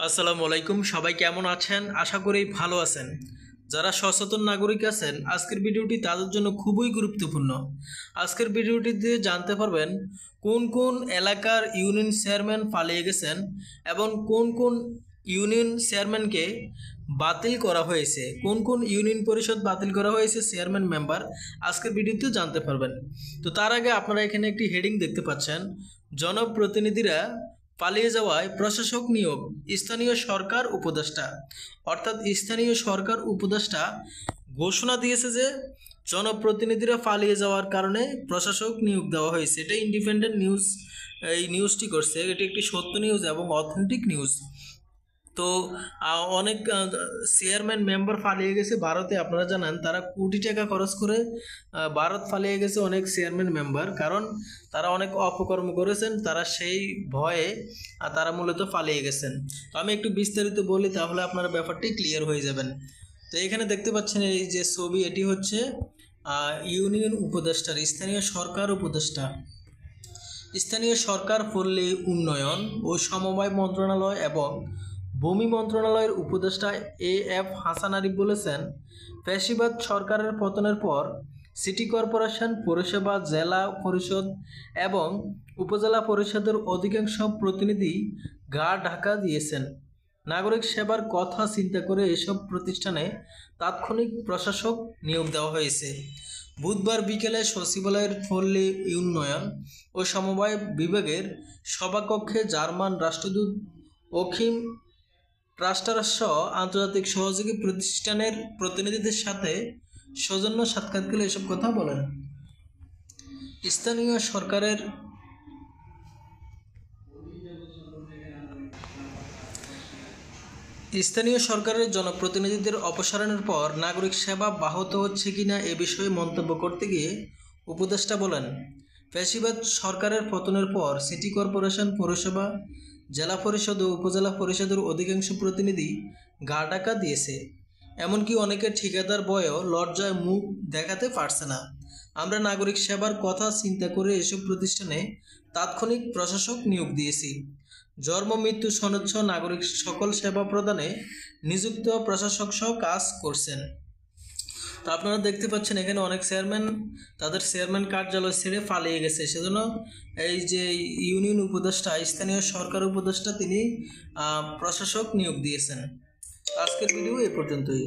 আসসালামু আলাইকুম। সবাই কেমন আছেন? আশা করি ভালো আছেন। যারা সচেতন নাগরিক আছেন, আজকের ভিডিওটি তাদের জন্য খুবই গুরুত্বপূর্ণ। আজকের ভিডিওটিতে জানতে পারবেন কোন কোন এলাকার ইউনিয়ন চেয়ারম্যান পালিয়ে গেছেন এবং কোন কোন ইউনিয়ন চেয়ারম্যানকে বাতিল করা হয়েছে, কোন কোন ইউনিয়ন পরিষদ বাতিল করা হয়েছে চেয়ারম্যান মেম্বার আজকের ভিডিওতে জানতে পারবেন। তো তার আগে আপনারা এখানে একটি হেডিং দেখতে পাচ্ছেন, জনপ্রতিনিধিরা পালিয়ে যাওয়ায় প্রশাসক নিয়োগ, স্থানীয় সরকার উপদেষ্টা। অর্থাৎ স্থানীয় সরকার উপদেষ্টা ঘোষণা দিয়েছে যে জনপ্রতিনিধিরা পালিয়ে যাওয়ার কারণে প্রশাসক নিয়োগ দেওয়া হয়েছে। এটা ইন্ডিপেন্ডেন্ট নিউজ এই নিউজটি করছে। এটি একটি সত্য নিউজ এবং অথেন্টিক নিউজ। তো অনেক চেয়ারম্যান মেম্বার পালিয়ে গেছে ভারতে। আপনারা জানেন তারা কোটি টাকা খরচ করে ভারত পালিয়ে গেছে অনেক চেয়ারম্যান মেম্বার, কারণ তারা অনেক অপকর্ম করেছেন। তারা সেই ভয়ে তারা মূলত পালিয়ে গেছেন। তো আমি একটু বিস্তারিত বলি, তাহলে আপনারা ব্যাপারটি ক্লিয়ার হয়ে যাবেন। তো এখানে দেখতে পাচ্ছেন এই যে ছবি, এটি হচ্ছে ইউনিয়ন উপদেষ্টার, স্থানীয় সরকার উপদেষ্টা। স্থানীয় সরকার পল্লী উন্নয়ন ও সমবায় মন্ত্রণালয় এবং ভূমি মন্ত্রণালয়ের উপদেষ্টা এ.এফ. হাসান আরিফ বলেছেন, ফ্যাসিবাদ সরকারের পতনের পর সিটি কর্পোরেশন, পৌরসভা, জেলা পরিষদ এবং উপজেলা পরিষদের অধিকাংশ প্রতিনিধি গা ঢাকা দিয়েছেন। নাগরিক সেবার কথা চিন্তা করে এসব প্রতিষ্ঠানে তাৎক্ষণিক প্রশাসক নিয়োগ দেওয়া হয়েছে। বুধবার বিকেলে সচিবালয়ের পল্লী উন্নয়ন ও সমবায় বিভাগের সভাকক্ষে জার্মান রাষ্ট্রদূত অখিম রাষ্ট্রাসহ আন্তর্জাতিক সহযোগী প্রতিষ্ঠানের প্রতিনিধিদের সাথে সৌজন্য সাক্ষাৎকারে এসব কথা বলেন। স্থানীয় সরকারের জনপ্রতিনিধিদের অপসারণের পর নাগরিক সেবা ব্যাহত হচ্ছে কিনা এ বিষয়ে মন্তব্য করতে গিয়ে উপদেষ্টা বলেন, ফ্যাসিবাদ সরকারের পতনের পর সিটি কর্পোরেশন, পৌরসভা, জেলা পরিষদ ও উপজেলা পরিষদের অধিকাংশ প্রতিনিধি গা ঢাকা দিয়েছে। এমনকি অনেকে ঠিকাদার বয়েও লজ্জায় মুখ দেখাতে পারছে না। আমরা নাগরিক সেবার কথা চিন্তা করে এসব প্রতিষ্ঠানে তাৎক্ষণিক প্রশাসক নিয়োগ দিয়েছি। জন্ম মৃত্যু সনদসহ নাগরিক সকল সেবা প্রদানে নিযুক্ত প্রশাসক সহ কাজ করছেন। তো আপনারা দেখতে পাচ্ছেন এখানে অনেক চেয়ারম্যান তাদের চেয়ারম্যান কার্যালয় ছেড়ে পালিয়ে গেছে। সেজন্য এই যে ইউনিয়ন উপদেষ্টা, স্থানীয় সরকার উপদেষ্টা, তিনি প্রশাসক নিয়োগ দিয়েছেন। আজকের ভিডিও এ পর্যন্তই।